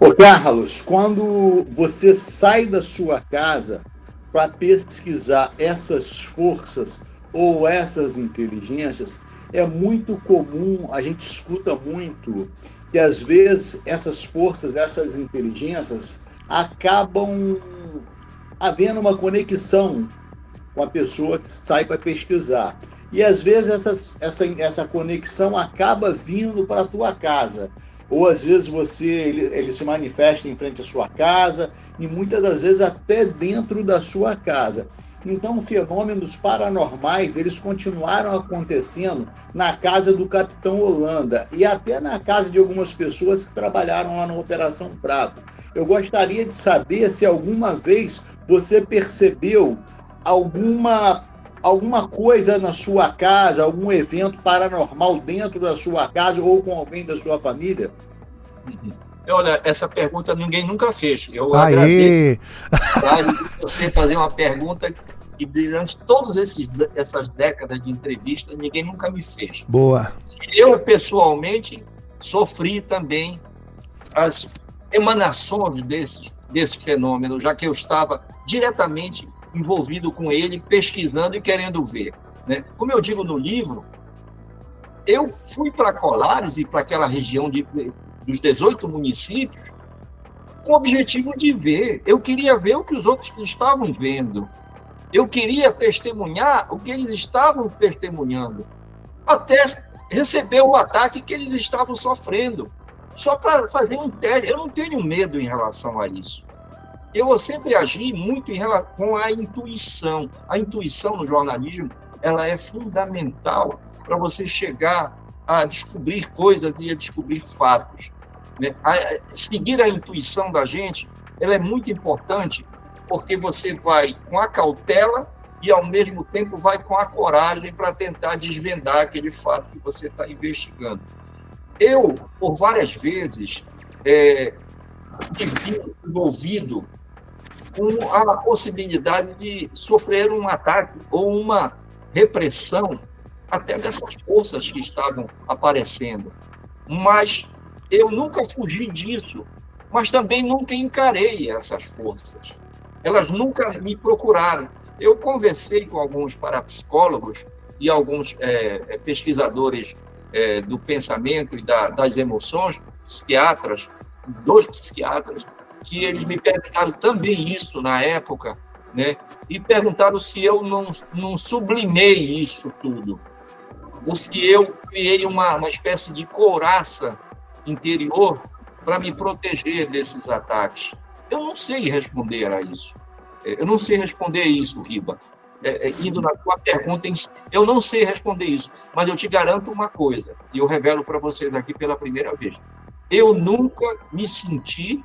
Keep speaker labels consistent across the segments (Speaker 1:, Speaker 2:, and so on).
Speaker 1: Ô Carlos, quando você sai da sua casa para pesquisar essas forças ou essas inteligências, é muito comum, a gente escuta muito que às vezes essas forças, essas inteligências acabam havendo uma conexão com a pessoa que sai para pesquisar. E às vezes essa conexão acaba vindo para a tua casa. Ou às vezes ele se manifesta em frente à sua casa, e muitas das vezes até dentro da sua casa. Então, fenômenos paranormais, eles continuaram acontecendo na casa do Capitão Holanda e até na casa de algumas pessoas que trabalharam lá na Operação Prato. Eu gostaria de saber se alguma vez você percebeu alguma coisa na sua casa, algum evento paranormal dentro da sua casa ou com alguém da sua família?
Speaker 2: Olha, essa pergunta ninguém nunca fez. Eu
Speaker 3: Aê!
Speaker 2: agradeço você fazer uma pergunta que durante todas essas décadas de entrevista ninguém nunca me fez.
Speaker 3: Boa.
Speaker 2: Eu, pessoalmente, sofri também as emanações desse fenômeno, já que eu estava diretamente envolvido com ele, pesquisando e querendo ver, né? Como eu digo no livro, eu fui para Colares e para aquela região dos 18 municípios com o objetivo de ver. Eu queria ver o que os outros estavam vendo. Eu queria testemunhar o que eles estavam testemunhando, até receber o ataque que eles estavam sofrendo, só para fazer um teste. Eu não tenho medo em relação a isso. Eu sempre agi muito com a intuição. A intuição no jornalismo, ela é fundamental para você chegar a descobrir coisas e a descobrir fatos, né? Seguir a intuição da gente, ela é muito importante, porque você vai com a cautela e, ao mesmo tempo, vai com a coragem para tentar desvendar aquele fato que você está investigando. Eu, por várias vezes, me vi envolvido com a possibilidade de sofrer um ataque ou uma repressão até dessas forças que estavam aparecendo. Mas eu nunca fugi disso, mas também nunca encarei essas forças. Elas nunca me procuraram. Eu conversei com alguns parapsicólogos e alguns pesquisadores do pensamento e das emoções, psiquiatras, dois psiquiatras, que eles me perguntaram também isso na época, né? E perguntaram se eu não sublimei isso tudo, ou se eu criei uma espécie de couraça interior para me proteger desses ataques. Eu não sei responder a isso. Eu não sei responder isso, Riba. Indo na tua pergunta, eu não sei responder isso, mas eu te garanto uma coisa, e eu revelo para vocês aqui pela primeira vez. Eu nunca me senti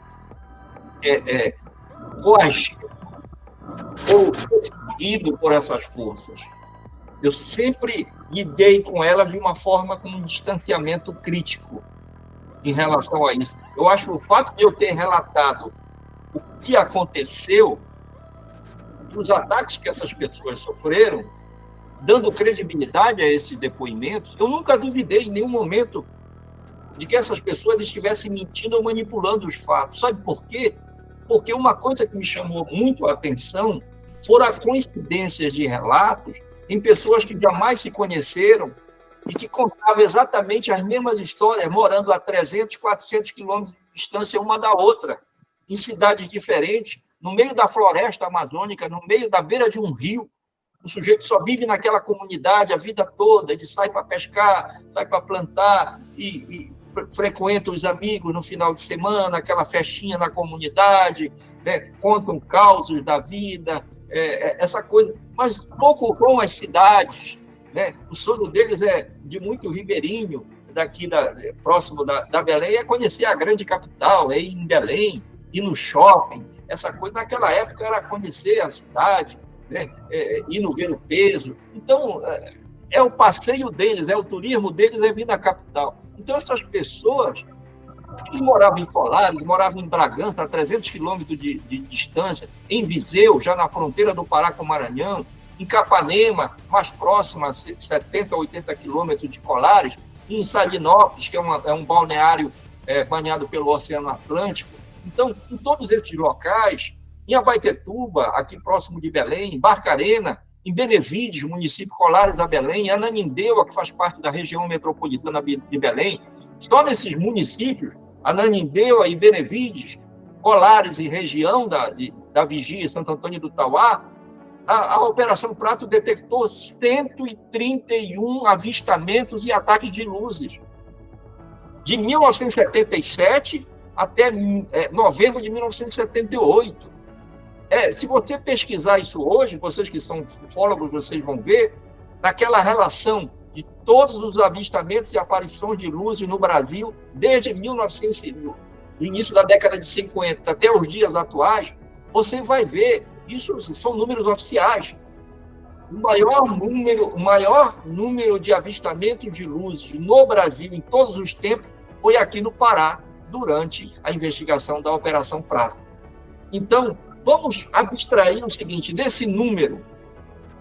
Speaker 2: coagido ou perseguido por essas forças. Eu sempre lidei com elas de uma forma com um distanciamento crítico em relação a isso. Eu acho que o fato de eu ter relatado o que aconteceu, os ataques que essas pessoas sofreram, dando credibilidade a esses depoimentos, eu nunca duvidei em nenhum momento de que essas pessoas estivessem mentindo ou manipulando os fatos. Sabe por quê? Porque uma coisa que me chamou muito a atenção foram as coincidências de relatos em pessoas que jamais se conheceram e que contavam exatamente as mesmas histórias, morando a 300, 400 quilômetros de distância uma da outra, em cidades diferentes, no meio da floresta amazônica, no meio da beira de um rio. O sujeito só vive naquela comunidade a vida toda, ele sai para pescar, sai para plantar e frequenta os amigos no final de semana, aquela festinha na comunidade, né? Contam causos da vida, essa coisa, mas pouco com as cidades, né? O sonho deles é de muito ribeirinho, daqui próximo da Belém, é conhecer a grande capital, é ir em Belém, ir no shopping, essa coisa. Naquela época era conhecer a cidade, né? Ir no Ver o Peso. Então, é o passeio deles, é o turismo deles, é vir na capital. Então, essas pessoas que moravam em Colares, moravam em Bragança, a 300 quilômetros de distância, em Viseu, já na fronteira do Pará com o Maranhão, em Capanema, mais próxima, a 70, 80 quilômetros de Colares, e em Salinópolis, que é um balneário banhado pelo Oceano Atlântico, Então, em todos esses locais, em Abaetetuba, aqui próximo de Belém, em Barcarena, em Benevides, município colares a Belém, em Ananindeua, que faz parte da região metropolitana de Belém, só nesses municípios, Ananindeua e Benevides, colares e região da Vigia, Santo Antônio do Tauá, a Operação Prato detectou 131 avistamentos e ataques de luzes. De 1977 até novembro de 1978. Se você pesquisar isso hoje, vocês que são ufólogos, vocês vão ver, naquela relação de todos os avistamentos e aparições de luzes no Brasil, desde 1900, do início da década de 50 até os dias atuais, você vai ver, isso são números oficiais, o maior número de avistamentos de luzes no Brasil em todos os tempos foi aqui no Pará, durante a investigação da Operação Prato. Então, vamos abstrair o seguinte, desse número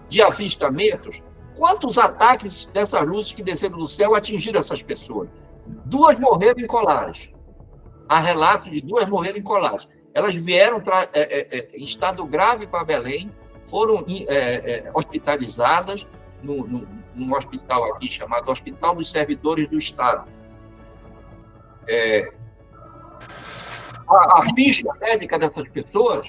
Speaker 2: de avistamentos, quantos ataques dessas luzes que desceram do céu atingiram essas pessoas? 2 morreram em Colares. Há relatos de 2 morreram em Colares. Elas vieram em estado grave para Belém, foram hospitalizadas num hospital aqui chamado Hospital dos Servidores do Estado. A ficha médica dessas pessoas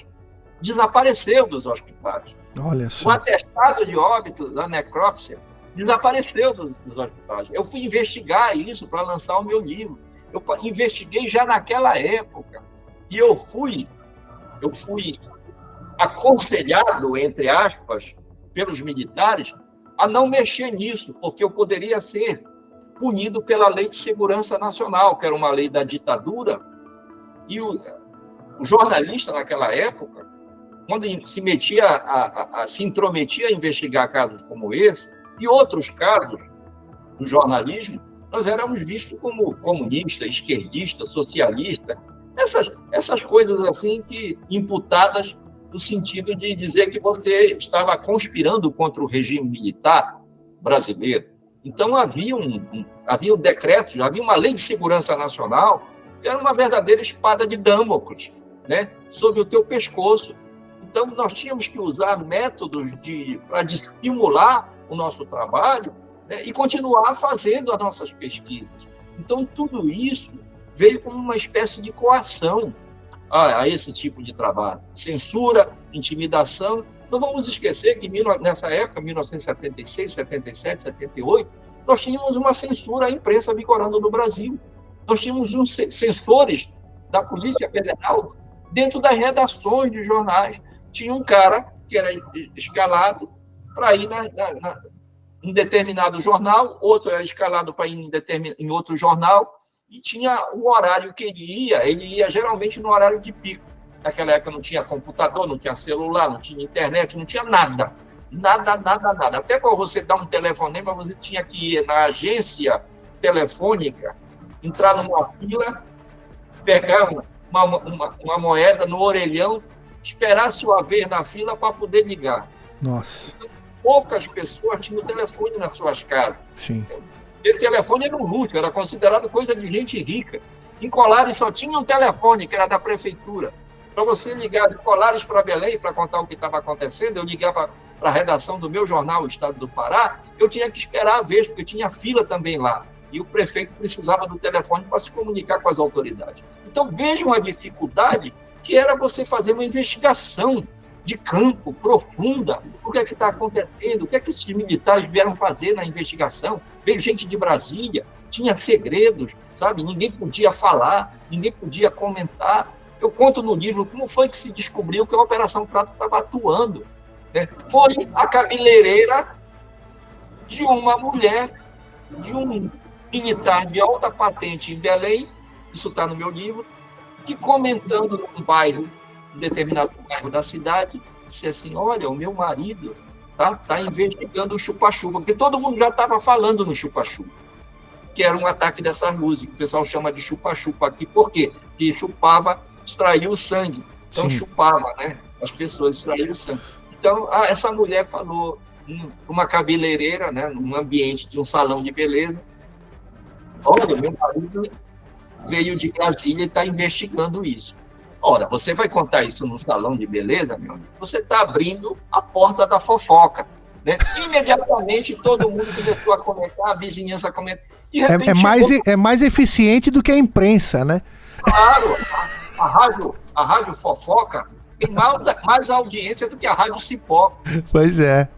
Speaker 2: desapareceu dos hospitais.
Speaker 3: Olha só.
Speaker 2: O atestado de óbito da necrópsia desapareceu dos hospitais. Eu fui investigar isso para lançar o meu livro. Eu investiguei já naquela época. E eu fui aconselhado, entre aspas, pelos militares, a não mexer nisso, porque eu poderia ser punido pela Lei de Segurança Nacional, que era uma lei da ditadura, e o jornalista naquela época, quando se intrometia a investigar casos como esse, e outros casos do jornalismo, nós éramos vistos como comunista, esquerdista, socialista, essas coisas assim que imputadas no sentido de dizer que você estava conspirando contra o regime militar brasileiro. Então, havia um decreto, havia uma lei de segurança nacional, que era uma verdadeira espada de Damocles, né, sobre o teu pescoço. Então, nós tínhamos que usar métodos para estimular o nosso trabalho, né, e continuar fazendo as nossas pesquisas. Então, tudo isso veio como uma espécie de coação a esse tipo de trabalho. Censura, intimidação. Não vamos esquecer que nessa época, 1976, 77, 78, nós tínhamos uma censura à imprensa vigorando no Brasil. Nós tínhamos uns censores da Polícia Federal dentro das redações de jornais. Tinha um cara que era escalado para ir em determinado jornal, outro era escalado para ir em outro jornal, e tinha um horário que ele ia geralmente no horário de pico. Naquela época não tinha computador, não tinha celular, não tinha internet, não tinha nada. Nada. Até para você dar um telefonema, você tinha que ir na agência telefônica, entrar numa fila, pegar uma moeda no orelhão, esperar sua vez na fila para poder ligar.
Speaker 3: Nossa.
Speaker 2: Então, poucas pessoas tinham telefone nas suas casas.
Speaker 3: Sim.
Speaker 2: O telefone era um luxo, era considerado coisa de gente rica. Em Colares só tinha um telefone, que era da prefeitura. Para você ligar de Colares para Belém, para contar o que estava acontecendo, eu ligava para a redação do meu jornal, o Estado do Pará, eu tinha que esperar a vez, porque tinha fila também lá. E o prefeito precisava do telefone para se comunicar com as autoridades. Então, vejam a dificuldade que era você fazer uma investigação de campo, profunda, o que é que está acontecendo, o que é que esses militares vieram fazer na investigação. Veio gente de Brasília, tinha segredos, sabe? Ninguém podia falar, ninguém podia comentar. Eu conto no livro como foi que se descobriu que a Operação Prato estava atuando, né? Foi a cabeleireira de uma mulher, de um militar de alta patente em Belém, isso está no meu livro, que comentando num bairro, em determinado bairro da cidade, disse assim, olha, o meu marido tá investigando o chupa-chupa, porque todo mundo já estava falando no chupa-chupa, que era um ataque dessas luzes, que o pessoal chama de chupa-chupa aqui, por quê? Porque chupava, extraía o sangue, então Sim. chupava, né? As pessoas extraíam o sangue. Então, essa mulher falou numa cabeleireira, né, num ambiente de um salão de beleza, olha, meu marido veio de Brasília e está investigando isso. Ora, você vai contar isso num salão de beleza, meu amigo? Você está abrindo a porta da fofoca, né? Imediatamente todo mundo começou a comentar, a vizinhança a comentar. De repente,
Speaker 3: É mais eficiente do que a imprensa, né?
Speaker 2: claro, a rádio fofoca tem mais audiência do que a rádio Cipó.
Speaker 3: Pois é.